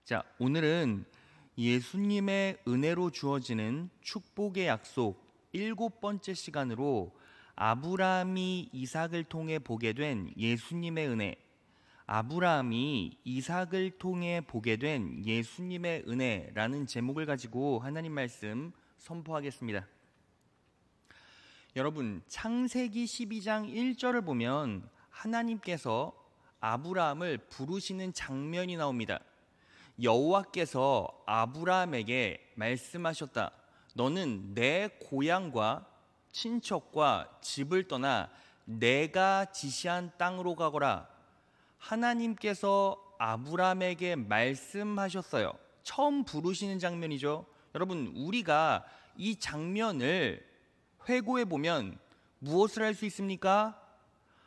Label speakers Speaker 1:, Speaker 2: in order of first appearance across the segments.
Speaker 1: 자, 오늘은 예수님의 은혜로 주어지는 축복의 약속 7번째 시간으로 아브라함이 이삭을 통해 보게 된 예수님의 은혜, 아브라함이 이삭을 통해 보게 된 예수님의 은혜라는 제목을 가지고 하나님 말씀 선포하겠습니다. 여러분, 창세기 12장 1절을 보면 하나님께서 아브라함을 부르시는 장면이 나옵니다. 여호와께서 아브라함에게 말씀하셨다. 너는 내 고향과 친척과 집을 떠나 내가 지시한 땅으로 가거라. 하나님께서 아브라함에게 말씀하셨어요. 처음 부르시는 장면이죠. 여러분, 우리가 이 장면을 회고해 보면 무엇을 할 수 있습니까?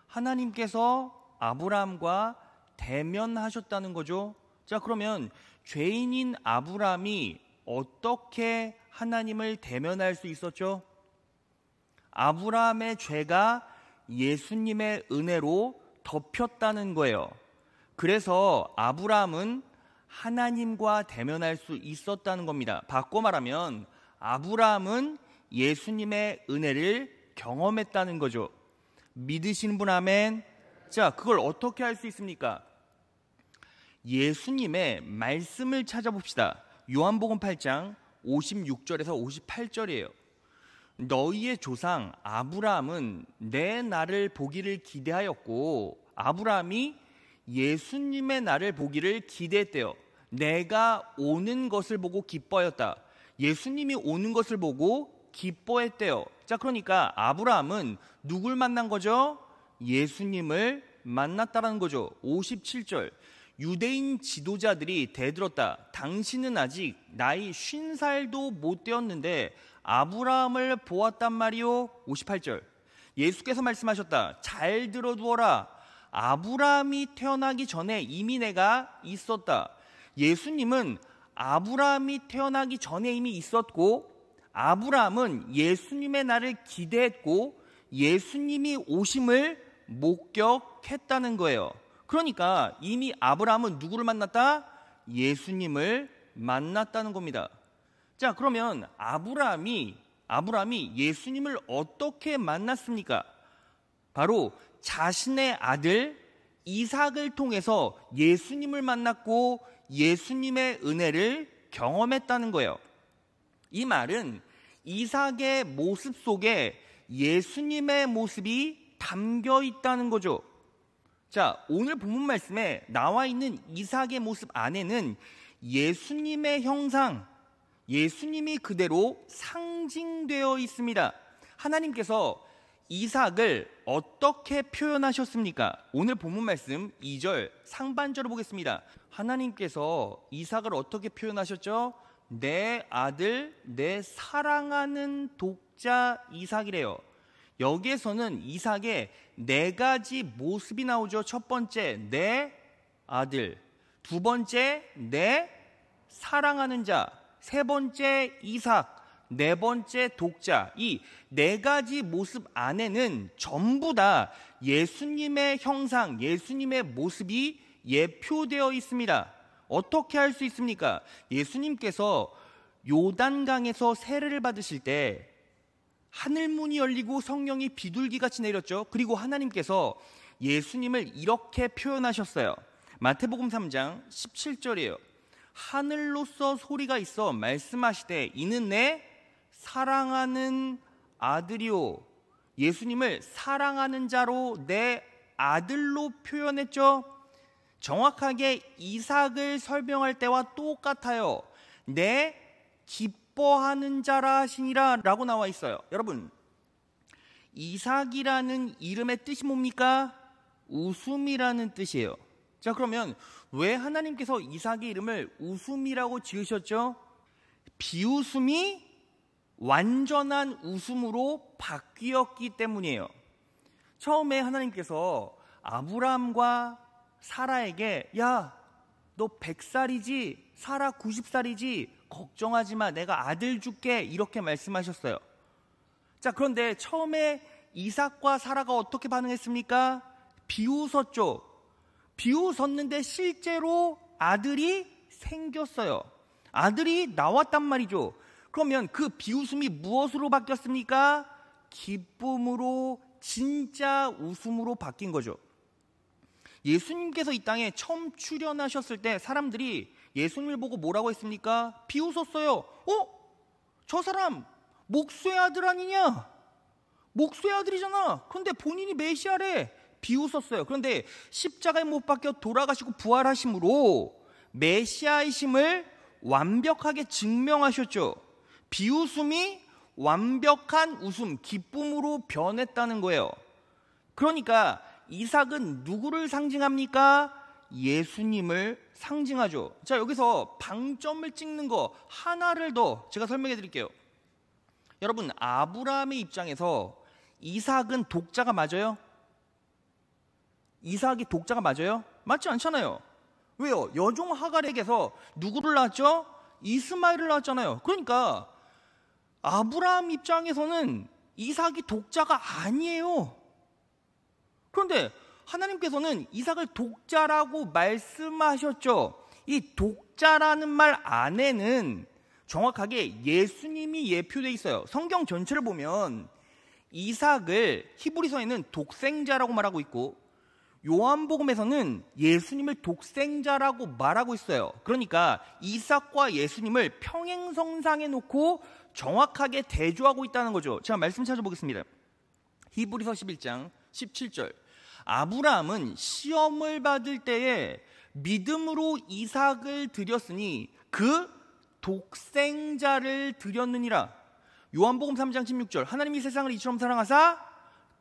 Speaker 1: 하나님께서 아브라함과 대면하셨다는 거죠. 자, 그러면 죄인인 아브라함이 어떻게 하나님을 대면할 수 있었죠? 아브라함의 죄가 예수님의 은혜로 덮였다는 거예요. 그래서 아브라함은 하나님과 대면할 수 있었다는 겁니다. 바꿔 말하면 아브라함은 예수님의 은혜를 경험했다는 거죠. 믿으시는 분 아멘? 자, 그걸 어떻게 할 수 있습니까? 예수님의 말씀을 찾아봅시다. 요한복음 8장 56절에서 58절이에요. 너희의 조상 아브라함은 내 날을 보기를 기대하였고 아브라함이 예수님의 날을 보기를 기대했대요. 내가 오는 것을 보고 기뻐하였다. 예수님이 오는 것을 보고 기뻐했대요. 자, 그러니까 아브라함은 누굴 만난 거죠? 예수님을 만났다라는 거죠. 57절. 유대인 지도자들이 대들었다. 당신은 아직 나이 50살도 못 되었는데 아브라함을 보았단 말이요. 58절. 예수께서 말씀하셨다. 잘 들어두어라. 아브라함이 태어나기 전에 이미 내가 있었다. 예수님은 아브라함이 태어나기 전에 이미 있었고 아브라함은 예수님의 날을 기대했고 예수님이 오심을 목격했다는 거예요. 그러니까 이미 아브라함은 누구를 만났다? 예수님을 만났다는 겁니다. 자, 그러면 아브라함이 예수님을 어떻게 만났습니까? 바로 자신의 아들 이삭을 통해서 예수님을 만났고 예수님의 은혜를 경험했다는 거예요. 이 말은 이삭의 모습 속에 예수님의 모습이 담겨 있다는 거죠. 자, 오늘 본문 말씀에 나와 있는 이삭의 모습 안에는 예수님의 형상, 예수님이 그대로 상징되어 있습니다. 하나님께서 이삭을 어떻게 표현하셨습니까? 오늘 본문 말씀 2절 상반절을 보겠습니다. 하나님께서 이삭을 어떻게 표현하셨죠? 내 아들, 내 사랑하는 독자 이삭이래요. 여기에서는 이삭의 네 가지 모습이 나오죠. 첫 번째, 내 아들. 두 번째, 내 사랑하는 자. 세 번째, 이삭. 네 번째, 독자. 이 네 가지 모습 안에는 전부 다 예수님의 형상, 예수님의 모습이 예표되어 있습니다. 어떻게 할 수 있습니까? 예수님께서 요단강에서 세례를 받으실 때 하늘문이 열리고 성령이 비둘기같이 내렸죠. 그리고 하나님께서 예수님을 이렇게 표현하셨어요. 마태복음 3장 17절이에요. 하늘로서 소리가 있어 말씀하시되 이는 내 사랑하는 아들이요. 예수님을 사랑하는 자로 내 아들로 표현했죠. 정확하게 이삭을 설명할 때와 똑같아요. 내 기뻐하는 자라 하시니라 라고 나와 있어요. 여러분, 이삭이라는 이름의 뜻이 뭡니까? 웃음이라는 뜻이에요. 자, 그러면 왜 하나님께서 이삭의 이름을 웃음이라고 지으셨죠? 비웃음이 완전한 웃음으로 바뀌었기 때문이에요. 처음에 하나님께서 아브라함과 사라에게 야, 너 100살이지? 사라 90살이지? 걱정하지 마. 내가 아들 줄게. 이렇게 말씀하셨어요. 자, 그런데 처음에 이삭과 사라가 어떻게 반응했습니까? 비웃었죠. 비웃었는데 실제로 아들이 생겼어요. 아들이 나왔단 말이죠. 그러면 그 비웃음이 무엇으로 바뀌었습니까? 기쁨으로, 진짜 웃음으로 바뀐 거죠. 예수님께서 이 땅에 처음 출현하셨을 때 사람들이 예수님을 보고 뭐라고 했습니까? 비웃었어요. 저 사람 목수의 아들 아니냐? 목수의 아들이잖아. 그런데 본인이 메시아래. 비웃었어요. 그런데 십자가에 못 박혀 돌아가시고 부활하심으로 메시아이심을 완벽하게 증명하셨죠. 비웃음이 완벽한 웃음, 기쁨으로 변했다는 거예요. 그러니까 이삭은 누구를 상징합니까? 예수님을 상징하죠. 자, 여기서 방점을 찍는 거 하나를 더 제가 설명해 드릴게요. 여러분, 아브라함의 입장에서 이삭은 독자가 맞아요? 이삭이 독자가 맞아요? 맞지 않잖아요. 왜요? 여종 하갈에게서 누구를 낳았죠? 이스마엘을 낳았잖아요. 그러니까 아브라함 입장에서는 이삭이 독자가 아니에요. 그런데 하나님께서는 이삭을 독자라고 말씀하셨죠. 이 독자라는 말 안에는 정확하게 예수님이 예표되어 있어요. 성경 전체를 보면 이삭을 히브리서에는 독생자라고 말하고 있고 요한복음에서는 예수님을 독생자라고 말하고 있어요. 그러니까 이삭과 예수님을 평행선상에 놓고 정확하게 대조하고 있다는 거죠. 제가 말씀 찾아보겠습니다. 히브리서 11장 17절. 아브라함은 시험을 받을 때에 믿음으로 이삭을 드렸으니 그 독생자를 드렸느니라. 요한복음 3장 16절. 하나님이 세상을 이처럼 사랑하사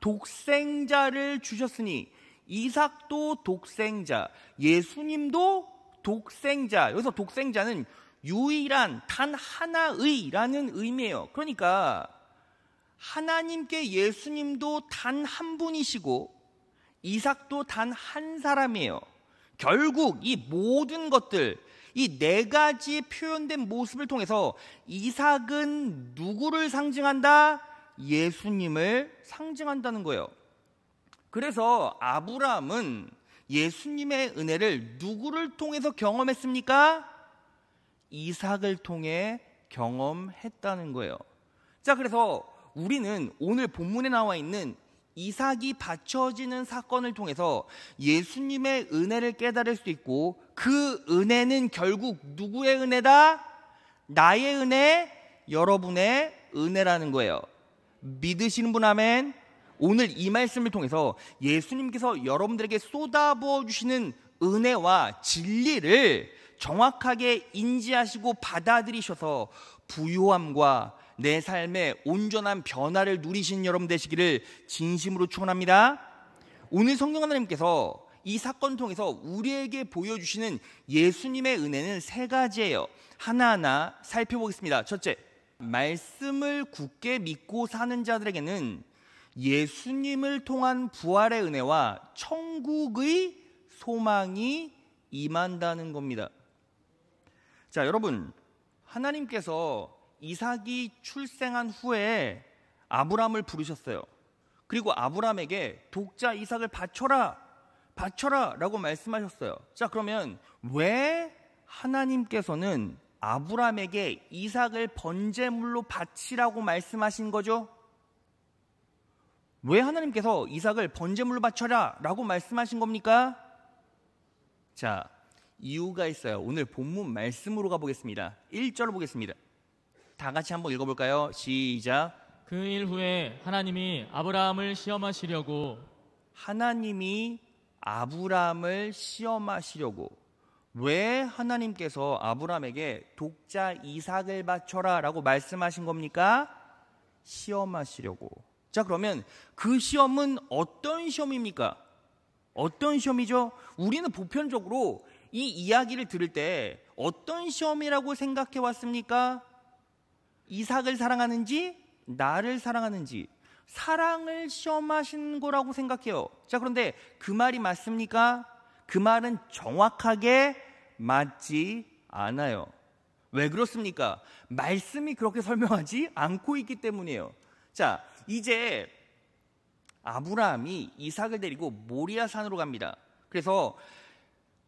Speaker 1: 독생자를 주셨으니 이삭도 독생자, 예수님도 독생자. 여기서 독생자는 유일한 단 하나의라는 의미예요. 그러니까 하나님께 예수님도 단 한 분이시고 이삭도 단 한 사람이에요. 결국 이 모든 것들, 이 네 가지 표현된 모습을 통해서 이삭은 누구를 상징한다? 예수님을 상징한다는 거예요. 그래서 아브라함은 예수님의 은혜를 누구를 통해서 경험했습니까? 이삭을 통해 경험했다는 거예요. 자, 그래서 우리는 오늘 본문에 나와 있는 이삭이 바쳐지는 사건을 통해서 예수님의 은혜를 깨달을 수 있고 그 은혜는 결국 누구의 은혜다? 나의 은혜, 여러분의 은혜라는 거예요. 믿으시는 분 아멘? 오늘 이 말씀을 통해서 예수님께서 여러분들에게 쏟아부어 주시는 은혜와 진리를 정확하게 인지하시고 받아들이셔서 부요함과 내 삶의 온전한 변화를 누리신 여러분 되시기를 진심으로 축원합니다. 오늘 성령 하나님께서 이 사건을 통해서 우리에게 보여주시는 예수님의 은혜는 세 가지예요. 하나하나 살펴보겠습니다. 첫째, 말씀을 굳게 믿고 사는 자들에게는 예수님을 통한 부활의 은혜와 천국의 소망이 임한다는 겁니다. 자, 여러분, 하나님께서 이삭이 출생한 후에 아브라함을 부르셨어요. 그리고 아브라함에게 독자 이삭을 바쳐라 라고 말씀하셨어요. 자, 그러면 왜 하나님께서는 아브라함에게 이삭을 번제물로 바치라고 말씀하신 거죠? 왜 하나님께서 이삭을 번제물로 바쳐라 라고 말씀하신 겁니까? 자, 이유가 있어요. 오늘 본문 말씀으로 가보겠습니다. 1절 보겠습니다. 다 같이 한번 읽어볼까요? 시작.
Speaker 2: 그 일 후에 하나님이 아브라함을 시험하시려고
Speaker 1: 왜 하나님께서 아브라함에게 독자 이삭을 바쳐라 라고 말씀하신 겁니까? 시험하시려고. 자, 그러면 그 시험은 어떤 시험입니까? 어떤 시험이죠? 우리는 보편적으로 이 이야기를 들을 때 어떤 시험이라고 생각해 왔습니까? 이삭을 사랑하는지 나를 사랑하는지 사랑을 시험하신 거라고 생각해요. 자, 그런데 그 말이 맞습니까? 그 말은 정확하게 맞지 않아요. 왜 그렇습니까? 말씀이 그렇게 설명하지 않고 있기 때문이에요. 자, 이제 아브라함이 이삭을 데리고 모리아 산으로 갑니다. 그래서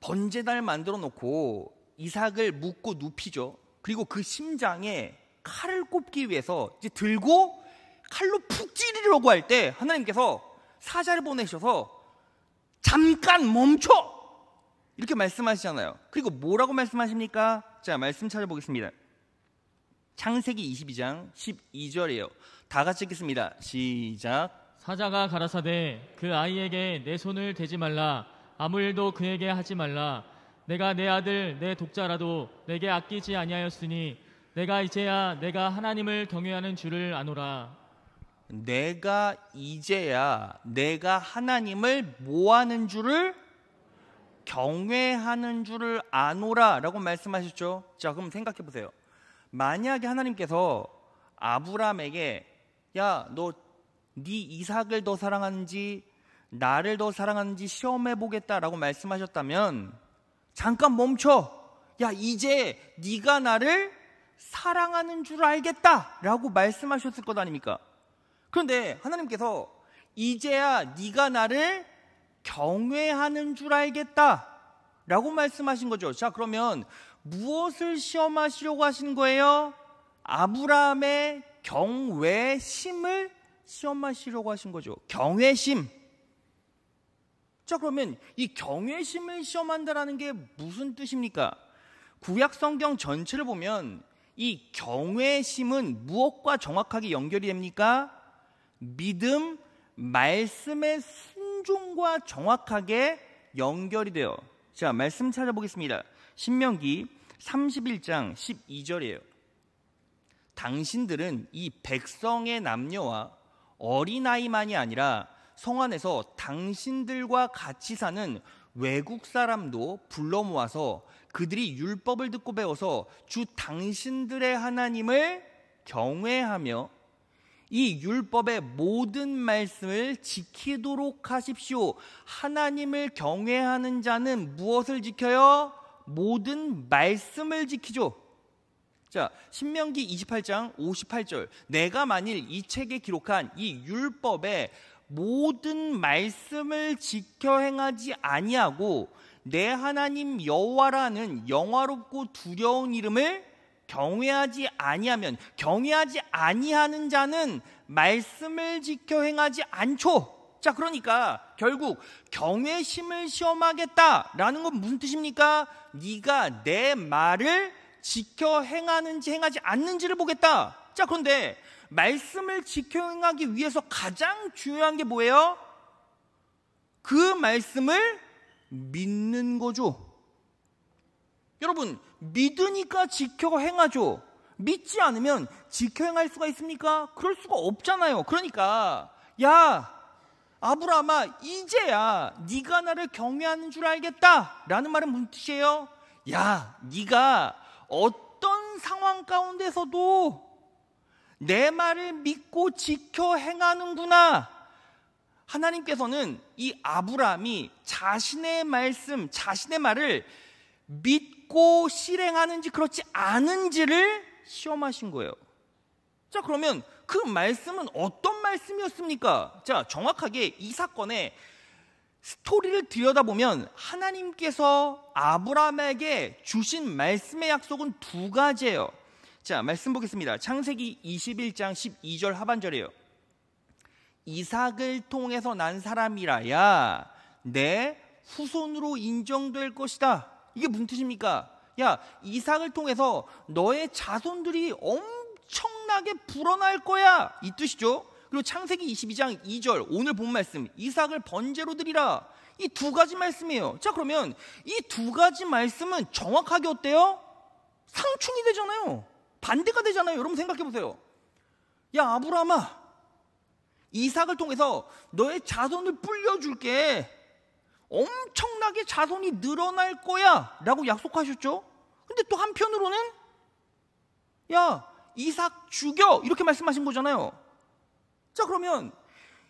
Speaker 1: 번제단을 만들어 놓고 이삭을 묶고 눕히죠. 그리고 그 심장에 칼을 꼽기 위해서 이제 들고 칼로 푹 찌르려고 할 때 하나님께서 사자를 보내셔서 잠깐 멈춰! 이렇게 말씀하시잖아요. 그리고 뭐라고 말씀하십니까? 자, 말씀 찾아보겠습니다. 창세기 22장 12절이에요. 다 같이 읽겠습니다. 시작.
Speaker 2: 사자가 가라사대 그 아이에게 내 손을 대지 말라. 아무 일도 그에게 하지 말라. 내가 내 아들 내 독자라도 내게 아끼지 아니하였으니 내가 이제야 내가 하나님을 경외하는 줄을 아노라.
Speaker 1: 내가 이제야 내가 하나님을 뭐하는 줄을? 경외하는 줄을 아노라 라고 말씀하셨죠. 자, 그럼 생각해 보세요. 만약에 하나님께서 아브라함에게 야, 너 네 이삭을 더 사랑하는지 나를 더 사랑하는지 시험해 보겠다라고 말씀하셨다면 잠깐 멈춰. 야, 이제 네가 나를 사랑하는 줄 알겠다라고 말씀하셨을 것 아닙니까? 그런데 하나님께서 이제야 네가 나를 경외하는 줄 알겠다라고 말씀하신 거죠. 자, 그러면 무엇을 시험하시려고 하신 거예요? 아브라함의 경외심을 시험하시려고 하신 거죠. 경외심. 자, 그러면 이 경외심을 시험한다라는 게 무슨 뜻입니까? 구약 성경 전체를 보면 이 경외심은 무엇과 정확하게 연결이 됩니까? 믿음, 말씀의 순종과 정확하게 연결이 돼요. 자, 말씀 찾아보겠습니다. 신명기 31장 12절이에요. 당신들은 이 백성의 남녀와 어린아이만이 아니라 성 안에서 당신들과 같이 사는 외국 사람도 불러 모아서 그들이 율법을 듣고 배워서 주 당신들의 하나님을 경외하며 이 율법의 모든 말씀을 지키도록 하십시오. 하나님을 경외하는 자는 무엇을 지켜요? 모든 말씀을 지키죠. 자, 신명기 28장 58절. 내가 만일 이 책에 기록한 이 율법의 모든 말씀을 지켜 행하지 아니하고 내 하나님 여호와라는 영화롭고 두려운 이름을 경외하지 아니하면, 경외하지 아니하는 자는 말씀을 지켜 행하지 않죠. 자, 그러니까 결국 경외심을 시험하겠다라는 건 무슨 뜻입니까? 네가 내 말을 지켜 행하는지 행하지 않는지를 보겠다. 자, 그런데 말씀을 지켜 행하기 위해서 가장 중요한 게 뭐예요? 그 말씀을 믿는 거죠. 여러분, 믿으니까 지켜 행하죠. 믿지 않으면 지켜 행할 수가 있습니까? 그럴 수가 없잖아요. 그러니까 야, 아브라함아, 이제야 네가 나를 경외하는 줄 알겠다 라는 말은 무슨 뜻이에요? 야, 네가 어떤 상황 가운데서도 내 말을 믿고 지켜 행하는구나. 하나님께서는 이 아브라함이 자신의 말씀, 자신의 말을 믿고 실행하는지 그렇지 않은지를 시험하신 거예요. 자, 그러면 그 말씀은 어떤 말씀이었습니까? 자, 정확하게 이 사건의 스토리를 들여다보면 하나님께서 아브라함에게 주신 말씀의 약속은 두 가지예요. 자, 말씀 보겠습니다. 창세기 21장 12절 하반절이에요. 이삭을 통해서 난 사람이라야 내 후손으로 인정될 것이다. 이게 무슨 뜻입니까? 야, 이삭을 통해서 너의 자손들이 엄청나게 불어날 거야. 이 뜻이죠. 그리고 창세기 22장 2절 오늘 본 말씀, 이삭을 번제로 드리라. 이 두 가지 말씀이에요. 자, 그러면 이 두 가지 말씀은 정확하게 어때요? 상충이 되잖아요. 반대가 되잖아요. 여러분 생각해 보세요. 야, 아브라함아, 이삭을 통해서 너의 자손을 불려줄게. 엄청나게 자손이 늘어날 거야 라고 약속하셨죠. 근데 또 한편으로는 야, 이삭 죽여 이렇게 말씀하신 거잖아요. 자, 그러면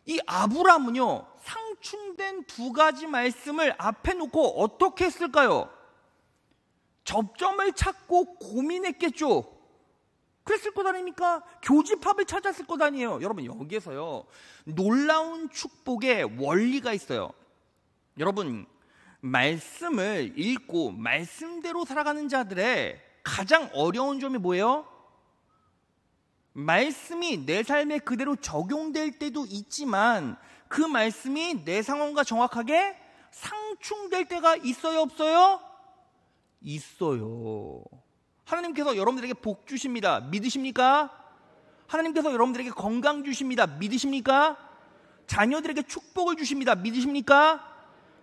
Speaker 1: 이 아브라함은요, 상충된 두 가지 말씀을 앞에 놓고 어떻게 했을까요? 접점을 찾고 고민했겠죠. 그랬을 것 아닙니까? 교집합을 찾았을 것 아니에요. 여러분, 여기에서요 놀라운 축복의 원리가 있어요. 여러분, 말씀을 읽고 말씀대로 살아가는 자들의 가장 어려운 점이 뭐예요? 말씀이 내 삶에 그대로 적용될 때도 있지만 그 말씀이 내 상황과 정확하게 상충될 때가 있어요, 없어요? 있어요. 하나님께서 여러분들에게 복 주십니다. 믿으십니까? 하나님께서 여러분들에게 건강 주십니다. 믿으십니까? 자녀들에게 축복을 주십니다. 믿으십니까?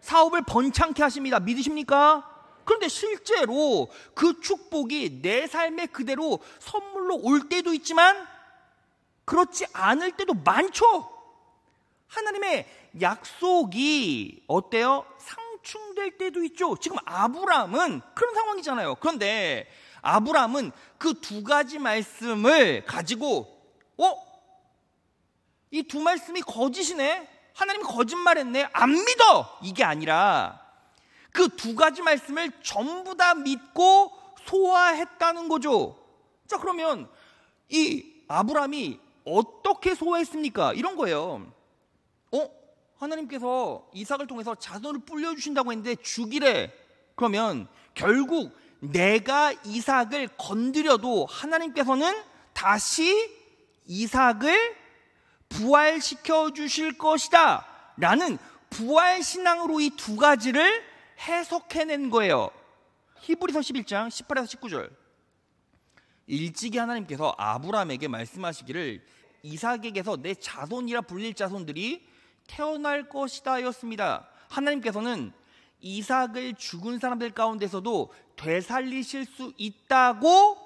Speaker 1: 사업을 번창케 하십니다. 믿으십니까? 그런데 실제로 그 축복이 내 삶에 그대로 선물로 올 때도 있지만 그렇지 않을 때도 많죠. 하나님의 약속이 어때요? 상충될 때도 있죠. 지금 아브라함은 그런 상황이잖아요. 그런데 아브라함은 그 두 가지 말씀을 가지고 이 두 말씀이 거짓이네? 하나님이 거짓말했네? 안 믿어! 이게 아니라 그 두 가지 말씀을 전부 다 믿고 소화했다는 거죠. 자, 그러면 이 아브라함이 어떻게 소화했습니까? 이런 거예요. 하나님께서 이삭을 통해서 자손을 불려주신다고 했는데 죽이래. 그러면 결국 내가 이삭을 건드려도 하나님께서는 다시 이삭을 부활시켜 주실 것이다 라는 부활신앙으로 이 두 가지를 해석해낸 거예요. 히브리서 11장 18에서 19절. 일찍이 하나님께서 아브라함에게 말씀하시기를 이삭에게서 내 자손이라 불릴 자손들이 태어날 것이다 하였습니다. 하나님께서는 이삭을 죽은 사람들 가운데서도 되살리실 수 있다고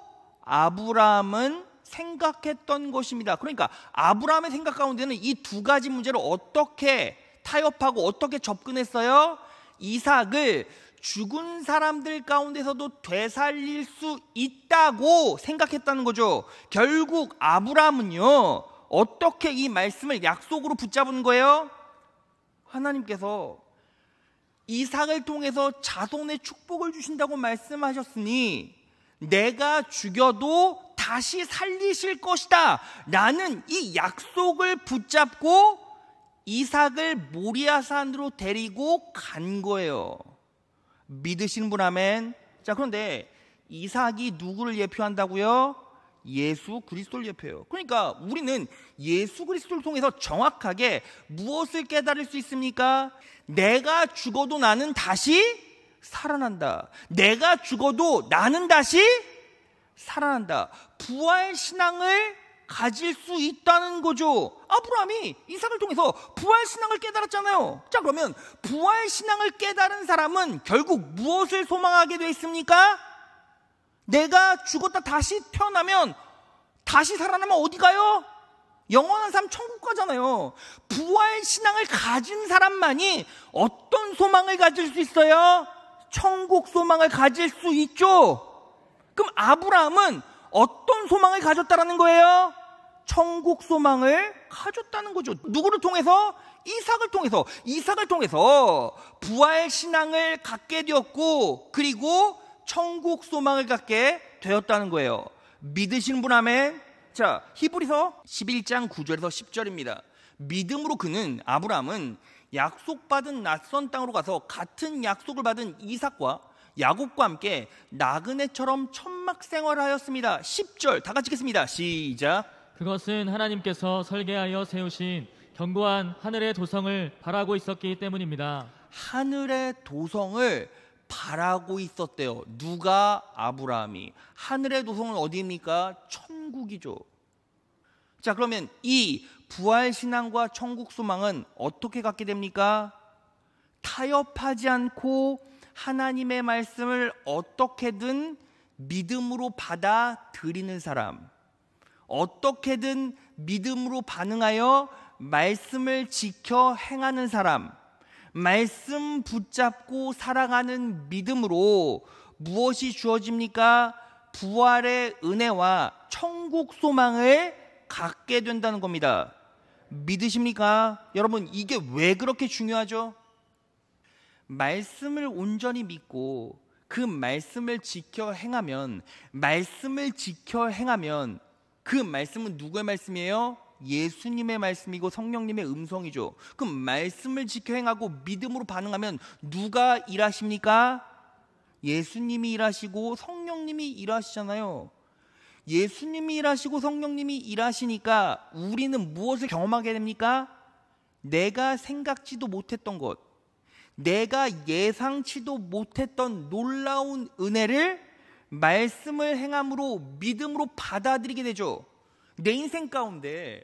Speaker 1: 아브라함은 생각했던 것입니다. 그러니까 아브라함의 생각 가운데는 이 두 가지 문제를 어떻게 타협하고 어떻게 접근했어요? 이삭을 죽은 사람들 가운데서도 되살릴 수 있다고 생각했다는 거죠. 결국 아브라함은요, 어떻게 이 말씀을 약속으로 붙잡은 거예요? 하나님께서 이삭을 통해서 자손의 축복을 주신다고 말씀하셨으니 내가 죽여도 다시 살리실 것이다 라는 이 약속을 붙잡고 이삭을 모리아산으로 데리고 간 거예요. 믿으시는 분 아멘. 자, 그런데 이삭이 누구를 예표한다고요? 예수 그리스도를 예표해요. 그러니까 우리는 예수 그리스도를 통해서 정확하게 무엇을 깨달을 수 있습니까? 내가 죽어도 나는 다시 살아난다. 내가 죽어도 나는 다시 살아난다. 부활신앙을 가질 수 있다는 거죠. 아브라함이 이삭을 통해서 부활신앙을 깨달았잖아요. 자, 그러면 부활신앙을 깨달은 사람은 결국 무엇을 소망하게 돼 있습니까? 내가 죽었다 다시 태어나면, 다시 살아나면 어디 가요? 영원한 삶 천국 가잖아요. 부활신앙을 가진 사람만이 어떤 소망을 가질 수 있어요? 천국 소망을 가질 수 있죠. 그럼 아브라함은 어떤 소망을 가졌다라는 거예요? 천국 소망을 가졌다는 거죠. 누구를 통해서? 이삭을 통해서 부활신앙을 갖게 되었고, 그리고 천국 소망을 갖게 되었다는 거예요. 믿으시는 분 아멘. 자, 히브리서 11장 9절에서 10절입니다. 믿음으로 아브라함은 약속받은 낯선 땅으로 가서 같은 약속을 받은 이삭과 야곱과 함께 나그네처럼 천막 생활을 하였습니다. 10절 다 같이 읽겠습니다. 시작.
Speaker 2: 그것은 하나님께서 설계하여 세우신 견고한 하늘의 도성을 바라고 있었기 때문입니다.
Speaker 1: 하늘의 도성을 바라고 있었대요. 누가? 아브라함이. 하늘의 도성은 어디입니까? 천국이죠. 자, 그러면 이 부활신앙과 천국 소망은 어떻게 갖게 됩니까? 타협하지 않고 하나님의 말씀을 어떻게든 믿음으로 받아들이는 사람, 어떻게든 믿음으로 반응하여 말씀을 지켜 행하는 사람, 말씀 붙잡고 살아가는 믿음으로 무엇이 주어집니까? 부활의 은혜와 천국 소망을 갖게 된다는 겁니다. 믿으십니까? 여러분, 이게 왜 그렇게 중요하죠? 말씀을 온전히 믿고 그 말씀을 지켜 행하면 그 말씀은 누구의 말씀이에요? 예수님의 말씀이고 성령님의 음성이죠. 그럼 말씀을 지켜 행하고 믿음으로 반응하면 누가 일하십니까? 예수님이 일하시고 성령님이 일하시잖아요. 예수님이 일하시고 성령님이 일하시니까 우리는 무엇을 경험하게 됩니까? 내가 생각지도 못했던 것, 내가 예상치도 못했던 놀라운 은혜를 말씀을 행함으로 믿음으로 받아들이게 되죠. 내 인생 가운데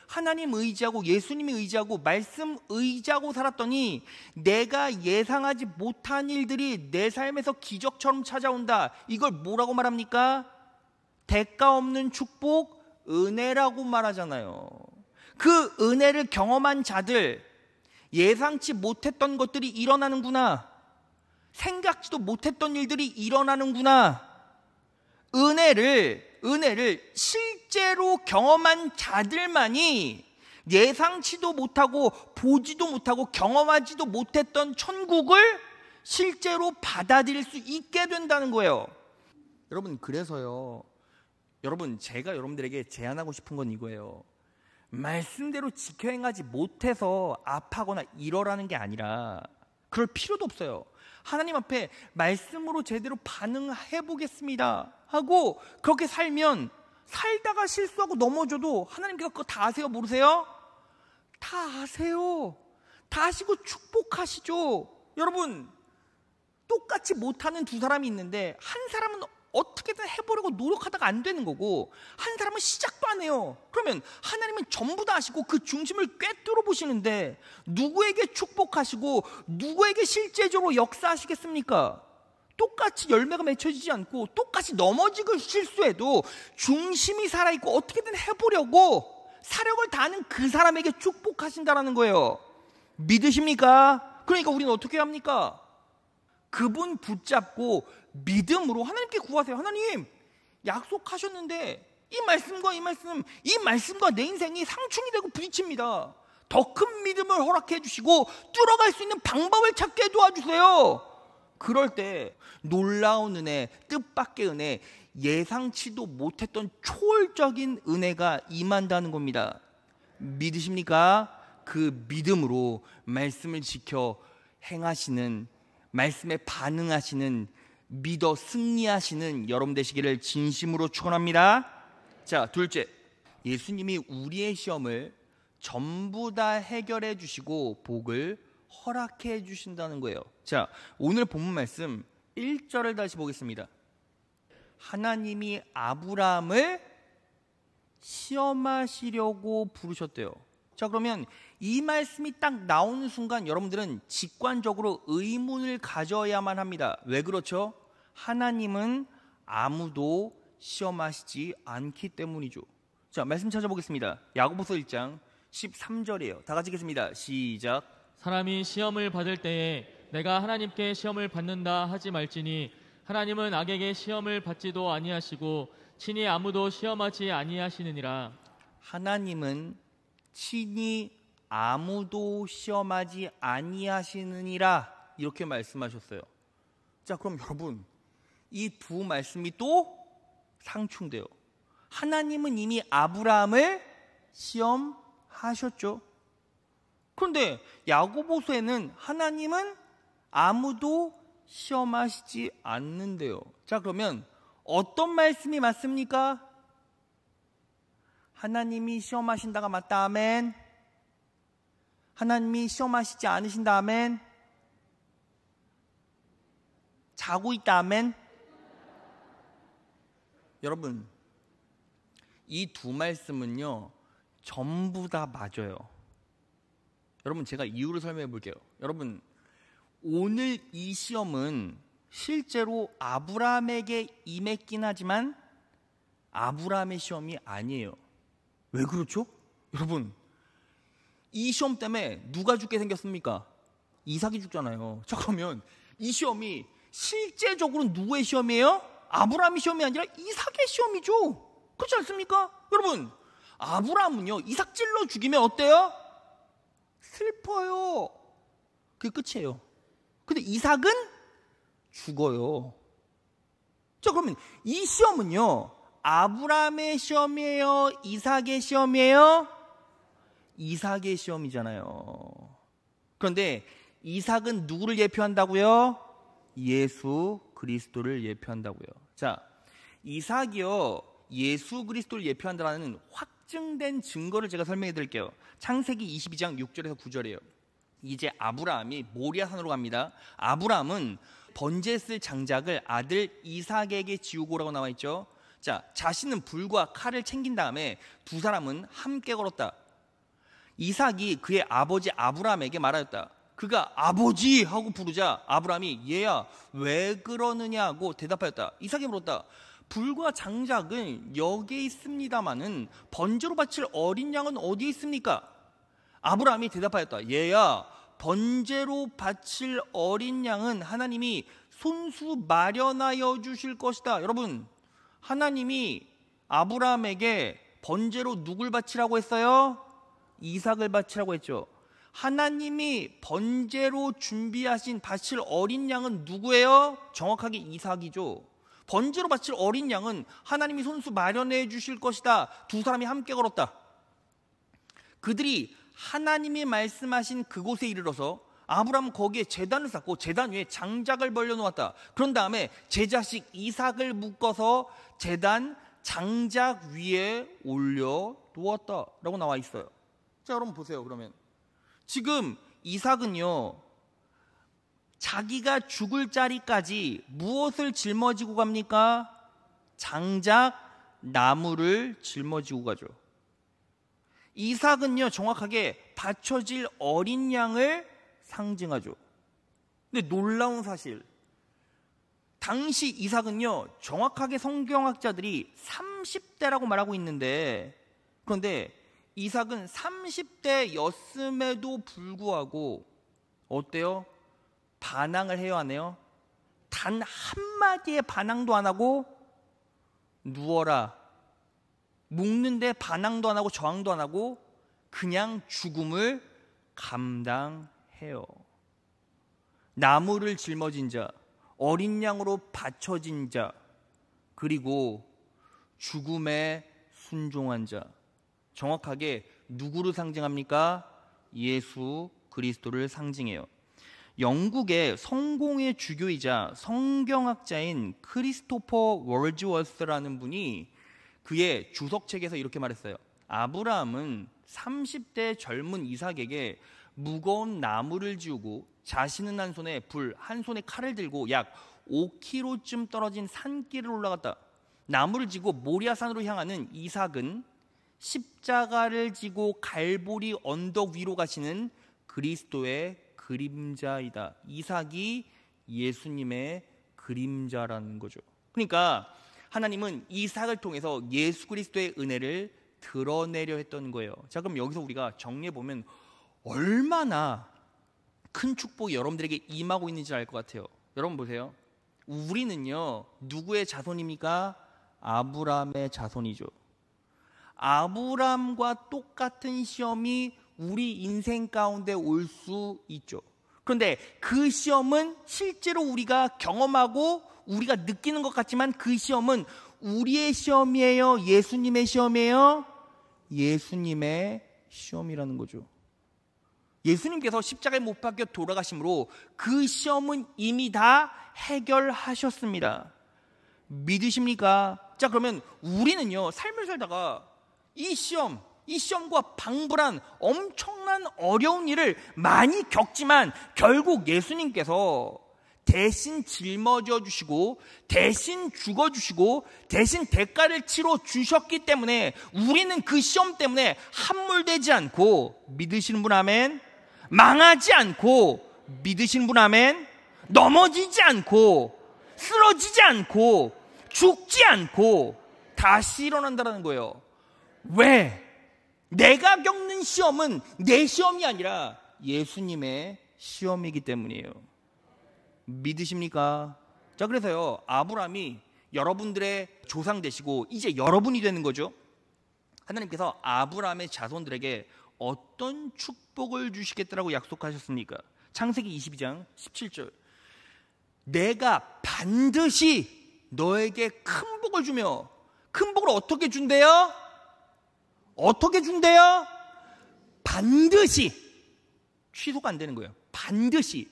Speaker 1: 하나님 의지하고 예수님이 의지하고 말씀 의지하고 살았더니 내가 예상하지 못한 일들이 내 삶에서 기적처럼 찾아온다. 이걸 뭐라고 말합니까? 대가 없는 축복, 은혜라고 말하잖아요. 그 은혜를 경험한 자들, 예상치 못했던 것들이 일어나는구나, 생각지도 못했던 일들이 일어나는구나, 은혜를 실제로 경험한 자들만이 예상치도 못하고 보지도 못하고 경험하지도 못했던 천국을 실제로 받아들일 수 있게 된다는 거예요. 여러분, 그래서요, 제가 여러분들에게 제안하고 싶은 건 이거예요. 말씀대로 지켜 행하지 못해서 아파하거나 이러라는 게 아니라 그럴 필요도 없어요. 하나님 앞에 말씀으로 제대로 반응해 보겠습니다 하고 그렇게 살다가 실수하고 넘어져도 하나님께서 그거 다 아세요? 모르세요? 다 아세요. 다 아시고 축복하시죠. 여러분, 똑같이 못하는 두 사람이 있는데 한 사람은 어떻게든 해보려고 노력하다가 안 되는 거고 한 사람은 시작도 안 해요. 그러면 하나님은 전부 다 아시고 그 중심을 꿰뚫어 보시는데 누구에게 축복하시고 누구에게 실제적으로 역사하시겠습니까? 똑같이 열매가 맺혀지지 않고 똑같이 넘어지고 실수해도 중심이 살아있고 어떻게든 해보려고 사력을 다하는 그 사람에게 축복하신다라는 거예요. 믿으십니까? 그러니까 우리는 어떻게 합니까? 그분 붙잡고 믿음으로 하나님께 구하세요. 하나님, 약속하셨는데 이 말씀과 내 인생이 상충이 되고 부딪힙니다. 더 큰 믿음을 허락해 주시고 뚫어갈 수 있는 방법을 찾게 도와주세요. 그럴 때 놀라운 은혜, 뜻밖의 은혜, 예상치도 못했던 초월적인 은혜가 임한다는 겁니다. 믿으십니까? 그 믿음으로 말씀을 지켜 행하시는, 말씀에 반응하시는, 믿어 승리하시는 여러분 되시기를 진심으로 축원합니다. 자, 둘째, 예수님이 우리의 시험을 전부 다 해결해 주시고 복을 허락해 주신다는 거예요. 자, 오늘 본문 말씀 1절을 다시 보겠습니다. 하나님이 아브라함을 시험하시려고 부르셨대요. 자, 그러면 이 말씀이 딱 나오는 순간 여러분들은 직관적으로 의문을 가져야만 합니다. 왜 그렇죠? 하나님은 아무도 시험하시지 않기 때문이죠. 자, 말씀 찾아보겠습니다. 야고보서 1장 13절이에요. 다 같이 읽겠습니다. 시작.
Speaker 2: 사람이 시험을 받을 때에 내가 하나님께 시험을 받는다 하지 말지니 하나님은 악에게 시험을 받지도 아니하시고 친히 아무도 시험하지 아니하시느니라.
Speaker 1: 하나님은 친히 아무도 시험하지 아니하시느니라, 이렇게 말씀하셨어요. 자, 그럼 여러분, 이 두 말씀이 또 상충돼요. 하나님은 이미 아브라함을 시험하셨죠. 그런데 야고보서에는 하나님은 아무도 시험하시지 않는데요. 자, 그러면 어떤 말씀이 맞습니까? 하나님이 시험하신다가 맞다, 아멘. 하나님이 시험하시지 않으신다, 아멘. 자고 있다, 아멘. 여러분, 이 두 말씀은요 전부 다 맞아요. 여러분, 제가 이유를 설명해 볼게요. 여러분, 오늘 이 시험은 실제로 아브라함에게 임했긴 하지만 아브라함의 시험이 아니에요. 왜 그렇죠? 여러분, 이 시험 때문에 누가 죽게 생겼습니까? 이삭이 죽잖아요. 자, 그러면 이 시험이 실제적으로 누구의 시험이에요? 아브라함의 시험이 아니라 이삭의 시험이죠. 그렇지 않습니까? 여러분, 아브라함은요 이삭 찔러 죽이면 어때요? 슬퍼요. 그게 끝이에요. 근데 이삭은 죽어요. 자, 그러면 이 시험은요 아브라함의 시험이에요? 이삭의 시험이에요? 이삭의 시험이잖아요. 그런데 이삭은 누구를 예표한다고요? 예수 그리스도를 예표한다고요. 자, 이삭이요 예수 그리스도를 예표한다는 확증된 증거를 제가 설명해 드릴게요. 창세기 22장 6절에서 9절이에요. 이제 아브라함이 모리아산으로 갑니다. 아브라함은 번제 쓸 장작을 아들 이삭에게 지우고라고 나와 있죠. 자, 자신은 불과 칼을 챙긴 다음에 두 사람은 함께 걸었다. 이삭이 그의 아버지 아브라함에게 말하였다. 그가 아버지 하고 부르자 아브라함이 얘야 왜 그러느냐고 대답하였다. 이삭이 물었다. 불과 장작은 여기에 있습니다마는 번제로 바칠 어린 양은 어디에 있습니까? 아브라함이 대답하였다. 얘야 번제로 바칠 어린 양은 하나님이 손수 마련하여 주실 것이다. 여러분, 하나님이 아브라함에게 번제로 누굴 바치라고 했어요? 이삭을 바치라고 했죠. 하나님이 번제로 준비하신 바칠 어린 양은 누구예요? 정확하게 이삭이죠. 번제로 바칠 어린 양은 하나님이 손수 마련해 주실 것이다. 두 사람이 함께 걸었다. 그들이 하나님이 말씀하신 그곳에 이르러서 아브라함은 거기에 제단을 쌓고 제단 위에 장작을 벌려놓았다. 그런 다음에 제 자식 이삭을 묶어서 제단 장작 위에 올려놓았다라고 나와 있어요. 자, 여러분 보세요. 그러면 지금 이삭은요 자기가 죽을 자리까지 무엇을 짊어지고 갑니까? 장작, 나무를 짊어지고 가죠. 이삭은요 정확하게 바쳐질 어린 양을 상징하죠. 근데 놀라운 사실, 당시 이삭은요 정확하게 성경학자들이 30대라고 말하고 있는데, 그런데 이삭은 30대였음에도 불구하고 어때요? 반항을 해야 하네요. 단 한마디의 반항도 안 하고 누워라, 묵는데 반항도 안 하고 저항도 안 하고 그냥 죽음을 감당해요. 나무를 짊어진 자, 어린 양으로 바쳐진 자, 그리고 죽음에 순종한 자, 정확하게 누구를 상징합니까? 예수 그리스도를 상징해요. 영국의 성공의 주교이자 성경학자인 크리스토퍼 월즈워스라는 분이 그의 주석책에서 이렇게 말했어요. 아브라함은 30대 젊은 이삭에게 무거운 나무를 지우고 자신은 한 손에 불, 한 손에 칼을 들고 약 5km쯤 떨어진 산길을 올라갔다. 나무를 지고 모리아산으로 향하는 이삭은 십자가를 지고 갈보리 언덕 위로 가시는 그리스도의 그림자이다. 이삭이 예수님의 그림자라는 거죠. 그러니까 하나님은 이삭을 통해서 예수 그리스도의 은혜를 드러내려 했던 거예요. 자, 그럼 여기서 우리가 정리해 보면 얼마나 큰 축복이 여러분들에게 임하고 있는지 알 것 같아요. 여러분 보세요. 우리는요 누구의 자손입니까? 아브라함의 자손이죠. 아브라함과 똑같은 시험이 우리 인생 가운데 올 수 있죠. 그런데 그 시험은 실제로 우리가 경험하고 우리가 느끼는 것 같지만 그 시험은 우리의 시험이에요? 예수님의 시험이에요? 예수님의 시험이라는 거죠. 예수님께서 십자가에 못 박혀 돌아가심으로 그 시험은 이미 다 해결하셨습니다. 믿으십니까? 자, 그러면 우리는요 삶을 살다가 이 시험과 방불한 엄청난 어려운 일을 많이 겪지만 결국 예수님께서 대신 짊어져 주시고 대신 죽어 주시고 대신 대가를 치러 주셨기 때문에 우리는 그 시험 때문에 함몰되지 않고, 믿으시는 분 아멘? 망하지 않고, 믿으시는 분 아멘? 넘어지지 않고, 쓰러지지 않고, 죽지 않고 다시 일어난다는 거예요. 왜? 내가 겪는 시험은 내 시험이 아니라 예수님의 시험이기 때문이에요. 믿으십니까? 자, 그래서요 아브라함이 여러분들의 조상 되시고 이제 여러분이 되는 거죠. 하나님께서 아브라함의 자손들에게 어떤 축복을 주시겠다라고 약속하셨습니까? 창세기 22장 17절, 내가 반드시 너에게 큰 복을 주며 큰 복을 어떻게 준대요? 어떻게 준대요? 반드시 취소가 안 되는 거예요. 반드시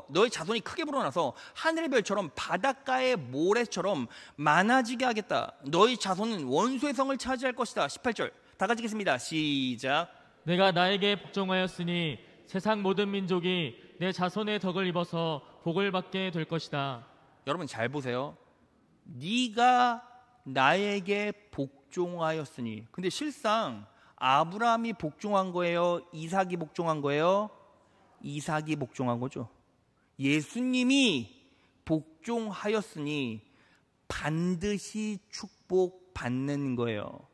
Speaker 1: 너의 자손이 크게 불어나서 하늘의 별처럼 바닷가의 모래처럼 많아지게 하겠다. 너희 자손은 원수의 성을 차지할 것이다. 18절 다 같이 읽겠습니다. 시작.
Speaker 2: 내가 나에게 복종하였으니 세상 모든 민족이 내 자손의 덕을 입어서 복을 받게 될 것이다.
Speaker 1: 여러분 잘 보세요. 네가 나에게 복종하였으니. 근데 실상 아브라함이 복종한 거예요? 이삭이 복종한 거예요? 이삭이 복종한 거죠. 예수님이 복종하였으니 반드시 축복받는 거예요.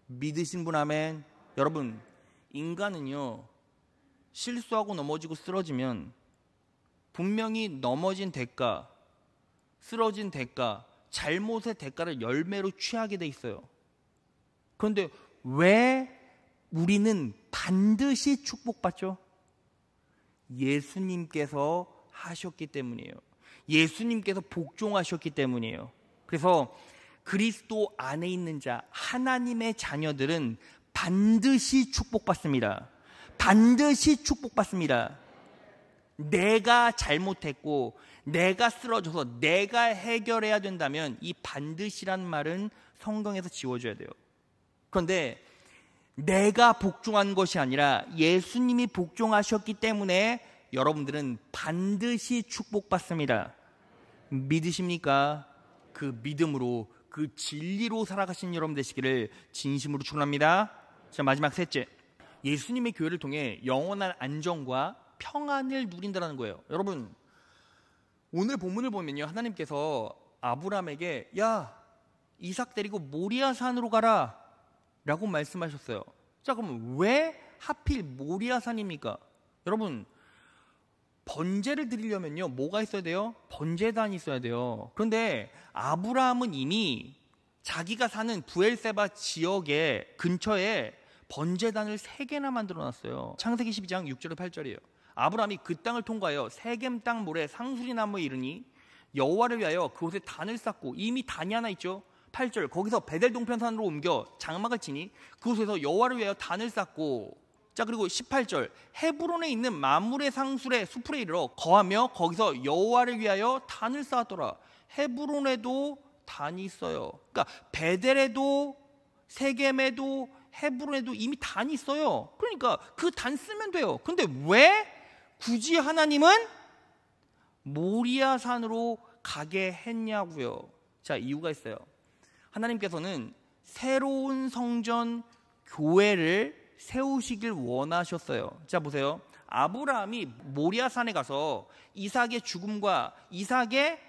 Speaker 1: 믿으신 분 아멘. 여러분, 인간은요, 실수하고 넘어지고 쓰러지면 분명히 넘어진 대가, 쓰러진 대가, 잘못의 대가를 열매로 취하게 돼 있어요. 그런데 왜 우리는 반드시 축복받죠? 예수님께서 하셨기 때문이에요. 예수님께서 복종하셨기 때문이에요. 그래서 그리스도 안에 있는 자, 하나님의 자녀들은 반드시 축복받습니다. 반드시 축복받습니다. 내가 잘못했고 내가 쓰러져서 내가 해결해야 된다면 이 반드시란 말은 성경에서 지워줘야 돼요. 그런데 내가 복종한 것이 아니라 예수님이 복종하셨기 때문에 여러분들은 반드시 축복받습니다. 믿으십니까? 그 믿음으로 그 진리로 살아가신 여러분 되시기를 진심으로 축원합니다. 자, 마지막 셋째, 예수님의 교회를 통해 영원한 안정과 평안을 누린다는 거예요. 여러분, 오늘 본문을 보면요, 하나님께서 아브라함에게 야, 이삭 데리고 모리아 산으로 가라 라고 말씀하셨어요. 자, 그럼 왜 하필 모리아 산입니까? 여러분, 번제를 드리려면요, 뭐가 있어야 돼요? 번제단이 있어야 돼요. 그런데 아브라함은 이미 자기가 사는 부엘세바 지역의 근처에 번제단을 3개나 만들어놨어요. 창세기 12장 6절에 8절이에요. 아브라함이 그 땅을 통과하여 세겜 땅 모래 상수리 나무에 이르니 여호와를 위하여 그곳에 단을 쌓고, 이미 단이 하나 있죠. 8절, 거기서 베델 동편산으로 옮겨 장막을 치니 그곳에서 여호와를 위하여 단을 쌓고, 자, 그리고 18절, 헤브론에 있는 마므레 상술의 숲에 이르러 거하며 거기서 여호와를 위하여 단을 쌓았더라. 헤브론에도 단이 있어요. 그러니까 베델에도 세겜에도 헤브론에도 이미 단이 있어요. 그러니까 그 단 쓰면 돼요. 근데 왜 굳이 하나님은 모리아 산으로 가게 했냐고요. 자, 이유가 있어요. 하나님께서는 새로운 성전 교회를 세우시길 원하셨어요. 자, 보세요. 아브라함이 모리아 산에 가서 이삭의 죽음과 이삭의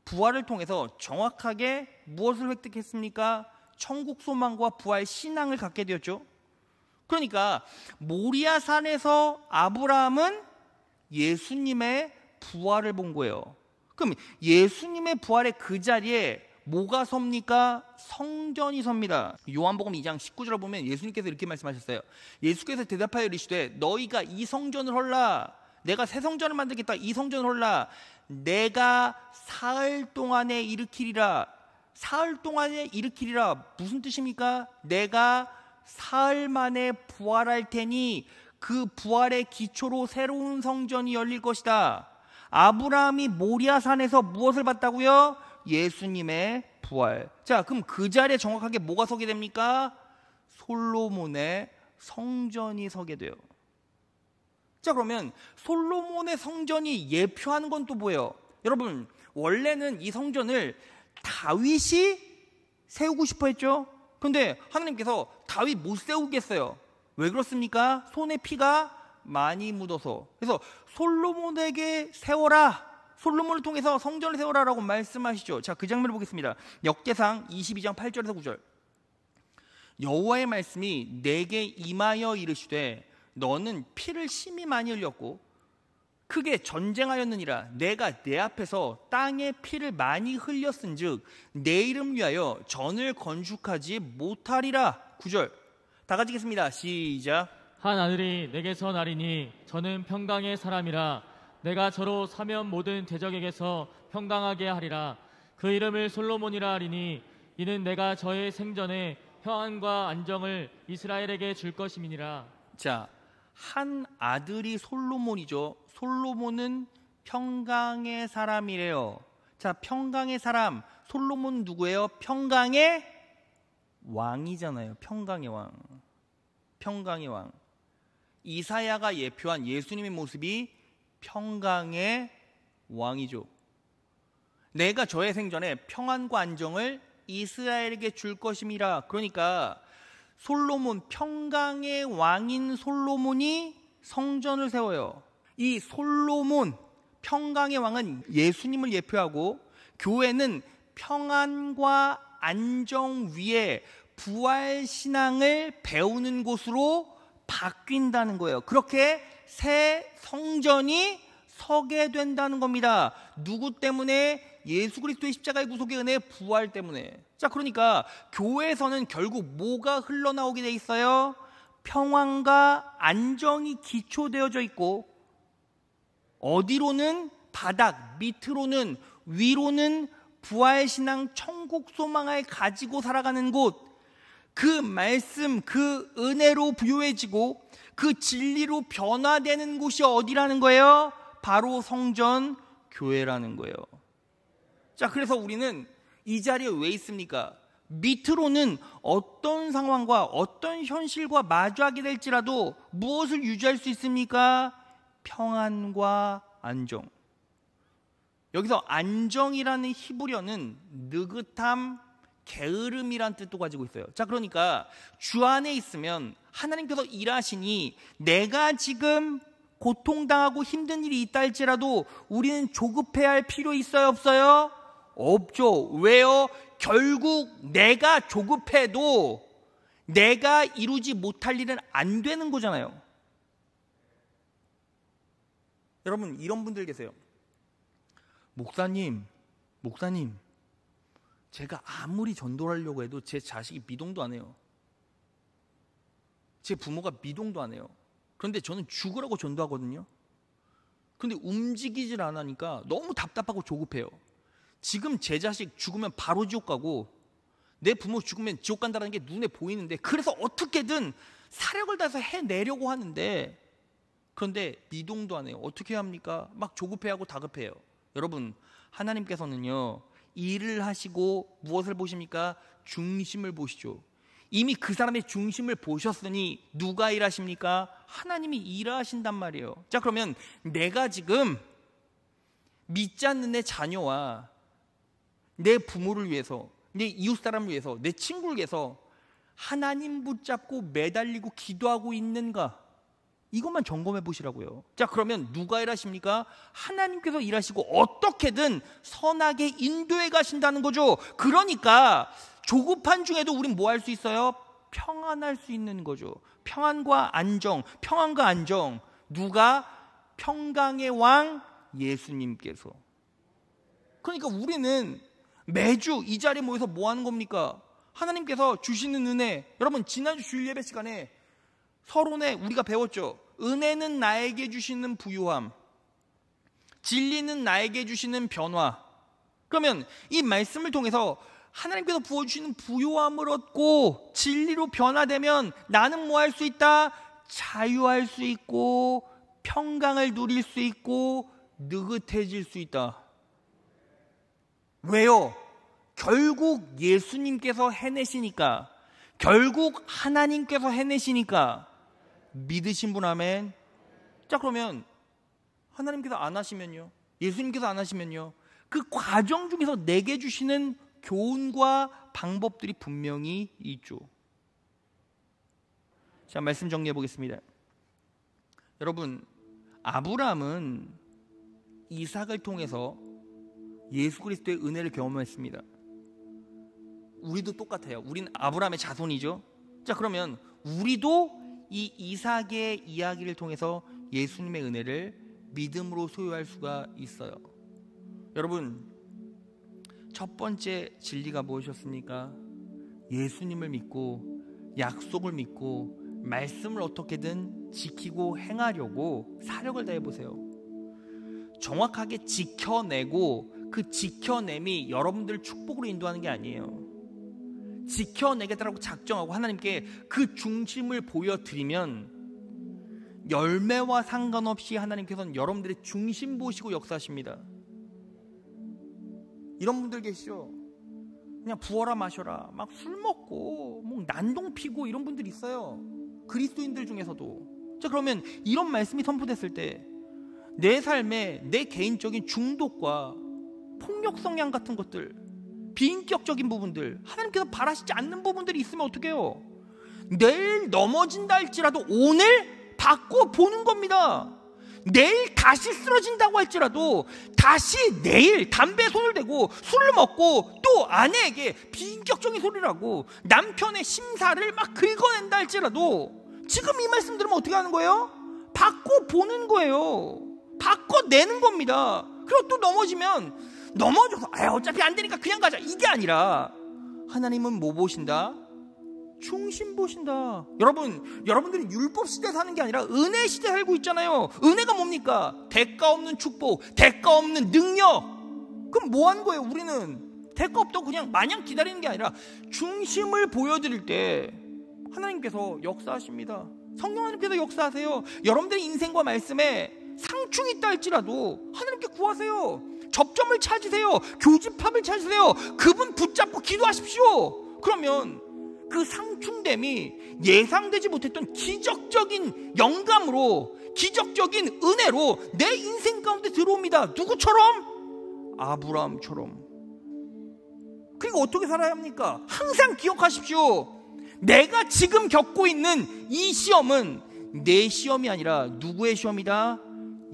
Speaker 1: 부활을 통해서 정확하게 무엇을 획득했습니까? 천국 소망과 부활 신앙을 갖게 되었죠. 그러니까 모리아 산에서 아브라함은 예수님의 부활을 본 거예요. 그럼 예수님의 부활의 그 자리에 뭐가 섭니까? 성전이 섭니다. 요한복음 2장 19절을 보면 예수님께서 이렇게 말씀하셨어요. 예수께서 대답하여 이르시되 너희가 이 성전을 헐라, 내가 새 성전을 만들겠다, 이 성전을 헐라, 내가 사흘 동안에 일으키리라. 사흘 동안에 일으키리라 무슨 뜻입니까? 내가 사흘 만에 부활할 테니 그 부활의 기초로 새로운 성전이 열릴 것이다. 아브라함이 모리아 산에서 무엇을 봤다고요? 예수님의 부활. 자, 그럼 그 자리에 정확하게 뭐가 서게 됩니까? 솔로몬의 성전이 서게 돼요. 자, 그러면 솔로몬의 성전이 예표하는 건 또 뭐예요? 여러분, 원래는 이 성전을 다윗이 세우고 싶어 했죠. 그런데 하나님께서 다윗 못 세우겠어요. 왜 그렇습니까? 손에 피가 많이 묻어서. 그래서 솔로몬에게 세워라, 솔로몬을 통해서 성전을 세워라라고 말씀하시죠. 자, 그 장면을 보겠습니다. 역대상 22장 8절에서 9절. 여호와의 말씀이 내게 임하여 이르시되 너는 피를 심히 많이 흘렸고 크게 전쟁하였느니라. 내가 내 앞에서 땅에 피를 많이 흘렸은즉 내 이름 위하여 전을 건축하지 못하리라. 9절 다 같이 읽겠습니다. 시작.
Speaker 2: 한 아들이 내게서 나리니 저는 평강의 사람이라. 내가 저로 사면 모든 대적에게서 평강하게 하리라. 그 이름을 솔로몬이라 하리니 이는 내가 저의 생전에 평안과 안정을 이스라엘에게 줄 것임이니라.
Speaker 1: 자, 한 아들이 솔로몬이죠. 솔로몬은 평강의 사람이래요. 자, 평강의 사람 솔로몬 누구예요? 평강의 왕이잖아요. 평강의 왕. 평강의 왕. 이사야가 예표한 예수님의 모습이 평강의 왕이죠. 내가 저의 생전에 평안과 안정을 이스라엘에게 줄 것임이라. 그러니까 솔로몬, 평강의 왕인 솔로몬이 성전을 세워요. 이 솔로몬, 평강의 왕은 예수님을 예표하고, 교회는 평안과 안정 위에 부활신앙을 배우는 곳으로 바뀐다는 거예요. 그렇게 새 성전이 서게 된다는 겁니다. 누구 때문에? 예수 그리스도의 십자가의 구속의 은혜, 부활 때문에. 자, 그러니까 교회에서는 결국 뭐가 흘러나오게 돼 있어요? 평안과 안정이 기초되어져 있고, 어디로는 바닥, 밑으로는, 위로는 부활신앙 천국 소망을 가지고 살아가는 곳, 그 말씀, 그 은혜로 부요해지고 그 진리로 변화되는 곳이 어디라는 거예요? 바로 성전, 교회라는 거예요. 자, 그래서 우리는 이 자리에 왜 있습니까? 밑으로는 어떤 상황과 어떤 현실과 마주하게 될지라도 무엇을 유지할 수 있습니까? 평안과 안정. 여기서 안정이라는 히브리어는 느긋함, 게으름이란 뜻도 가지고 있어요. 자, 그러니까 주 안에 있으면 하나님께서 일하시니 내가 지금 고통당하고 힘든 일이 있다 할지라도 우리는 조급해야 할 필요 있어요, 없어요? 없죠. 왜요? 결국 내가 조급해도 내가 이루지 못할 일은 안 되는 거잖아요. 여러분, 이런 분들 계세요. 목사님, 제가 아무리 전도를 하려고 해도 제 자식이 미동도 안 해요. 제 부모가 미동도 안 해요. 그런데 저는 죽으라고 전도하거든요. 그런데 움직이질 않으니까 너무 답답하고 조급해요. 지금 제 자식 죽으면 바로 지옥 가고 내 부모 죽으면 지옥 간다는 게 눈에 보이는데, 그래서 어떻게든 사력을 다해서 해내려고 하는데, 그런데 미동도 안 해요. 어떻게 해야 합니까? 막 조급해하고 다급해요. 여러분, 하나님께서는요, 일을 하시고 무엇을 보십니까? 중심을 보시죠. 이미 그 사람의 중심을 보셨으니 누가 일하십니까? 하나님이 일하신단 말이에요. 자, 그러면 내가 지금 믿지 않는 내 자녀와 내 부모를 위해서, 내 이웃 사람을 위해서, 내 친구를 위해서 하나님 붙잡고 매달리고 기도하고 있는가? 이것만 점검해 보시라고요. 자, 그러면 누가 일하십니까? 하나님께서 일하시고 어떻게든 선하게 인도해 가신다는 거죠. 그러니까 조급한 중에도 우린 뭐 할 수 있어요? 평안할 수 있는 거죠. 평안과 안정. 누가? 평강의 왕 예수님께서. 그러니까 우리는 매주 이 자리에 모여서 뭐 하는 겁니까? 하나님께서 주시는 은혜. 여러분, 지난주 주일 예배 시간에 서론에 우리가 배웠죠. 은혜는 나에게 주시는 부요함, 진리는 나에게 주시는 변화. 그러면 이 말씀을 통해서 하나님께서 부어주시는 부요함을 얻고 진리로 변화되면 나는 뭐 할 수 있다? 자유할 수 있고 평강을 누릴 수 있고 느긋해질 수 있다. 왜요? 결국 예수님께서 해내시니까, 결국 하나님께서 해내시니까. 믿으신 분 아멘. 자, 그러면 하나님께서 안 하시면요, 예수님께서 안 하시면요, 그 과정 중에서 내게 주시는 교훈과 방법들이 분명히 있죠. 자, 말씀 정리해 보겠습니다. 여러분, 아브라함은 이삭을 통해서 예수 그리스도의 은혜를 경험했습니다. 우리도 똑같아요. 우린 아브라함의 자손이죠. 자, 그러면 우리도 이 이삭의 이야기를 통해서 예수님의 은혜를 믿음으로 소유할 수가 있어요. 여러분, 첫 번째 진리가 무엇이었습니까? 예수님을 믿고 약속을 믿고 말씀을 어떻게든 지키고 행하려고 사력을 다해보세요. 정확하게 지켜내고 그 지켜냄이 여러분들 축복으로 인도하는 게 아니에요. 지켜내겠다라고 작정하고 하나님께 그 중심을 보여드리면 열매와 상관없이 하나님께서는 여러분들의 중심 보시고 역사하십니다. 이런 분들 계시죠? 그냥 부어라 마셔라 막 술 먹고 뭐 난동 피고 이런 분들 있어요. 그리스도인들 중에서도. 자, 그러면 이런 말씀이 선포됐을 때 내 삶에 내 개인적인 중독과 폭력 성향 같은 것들, 비인격적인 부분들, 하나님께서 바라시지 않는 부분들이 있으면 어떻게 해요? 내일 넘어진다 할지라도 오늘 바꿔 보는 겁니다. 내일 다시 쓰러진다고 할지라도 다시 내일 담배에 손을 대고 술을 먹고 또 아내에게 비인격적인 소리를 하고 남편의 심사를 막 긁어낸다 할지라도 지금 이 말씀 들으면 어떻게 하는 거예요? 바꿔 보는 거예요. 바꿔내는 겁니다. 그리고 또 넘어져서 어차피 안 되니까 그냥 가자, 이게 아니라 하나님은 뭐 보신다? 중심 보신다. 여러분들은 율법 시대 사는 게 아니라 은혜 시대 살고 있잖아요. 은혜가 뭡니까? 대가 없는 축복, 대가 없는 능력. 그럼 뭐 하는 거예요? 우리는 대가 없다고 그냥 마냥 기다리는 게 아니라 중심을 보여드릴 때 하나님께서 역사하십니다. 성령 하나님께서 역사하세요. 여러분들의 인생과 말씀에 상충이 있다 할지라도 하나님께 구하세요. 접점을 찾으세요. 교집합을 찾으세요. 그분 붙잡고 기도하십시오. 그러면 그 상충됨이 예상되지 못했던 기적적인 영감으로, 기적적인 은혜로 내 인생 가운데 들어옵니다. 누구처럼? 아브라함처럼. 그리고 어떻게 살아야 합니까? 항상 기억하십시오. 내가 지금 겪고 있는 이 시험은 내 시험이 아니라 누구의 시험이다?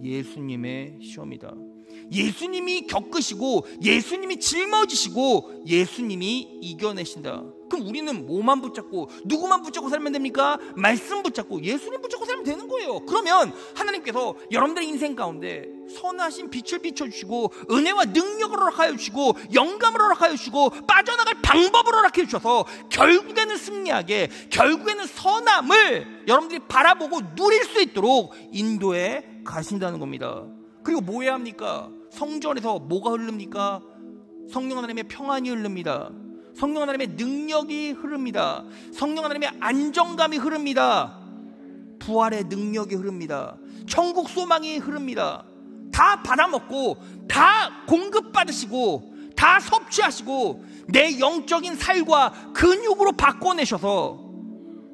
Speaker 1: 예수님의 시험이다. 예수님이 겪으시고 예수님이 짊어지시고 예수님이 이겨내신다. 그럼 우리는 뭐만 붙잡고 누구만 붙잡고 살면 됩니까? 말씀 붙잡고 예수님 붙잡고 살면 되는 거예요. 그러면 하나님께서 여러분들의 인생 가운데 선하신 빛을 비춰주시고 은혜와 능력을 허락하여 주시고 영감을 허락하여 주시고 빠져나갈 방법을 허락해 주셔서 결국에는 승리하게, 결국에는 선함을 여러분들이 바라보고 누릴 수 있도록 인도해 가신다는 겁니다. 그리고 뭐 해야 합니까? 성전에서 뭐가 흐릅니까? 성령 하나님의 평안이 흐릅니다. 성령 하나님의 능력이 흐릅니다. 성령 하나님의 안정감이 흐릅니다. 부활의 능력이 흐릅니다. 천국 소망이 흐릅니다. 다 받아먹고 다 공급받으시고 다 섭취하시고 내 영적인 살과 근육으로 바꿔내셔서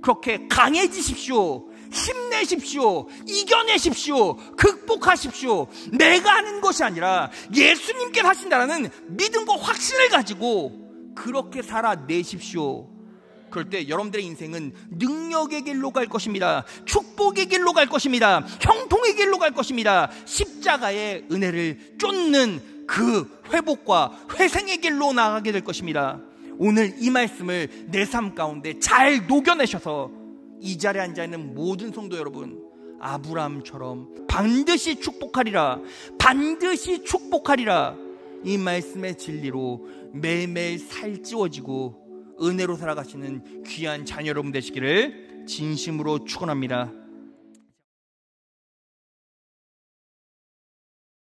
Speaker 1: 그렇게 강해지십시오. 힘내십시오. 이겨내십시오. 극복하십시오. 내가 하는 것이 아니라 예수님께서 하신다는 믿음과 확신을 가지고 그렇게 살아내십시오. 그럴 때 여러분들의 인생은 능력의 길로 갈 것입니다. 축복의 길로 갈 것입니다. 형통의 길로 갈 것입니다. 십자가의 은혜를 쫓는 그 회복과 회생의 길로 나아가게 될 것입니다. 오늘 이 말씀을 내 삶 가운데 잘 녹여내셔서 이 자리에 앉아있는 모든 성도 여러분, 아브라함처럼 반드시 축복하리라, 반드시 축복하리라, 이 말씀의 진리로 매일매일 살찌워지고 은혜로 살아가시는 귀한 자녀 여러분 되시기를 진심으로 축원합니다.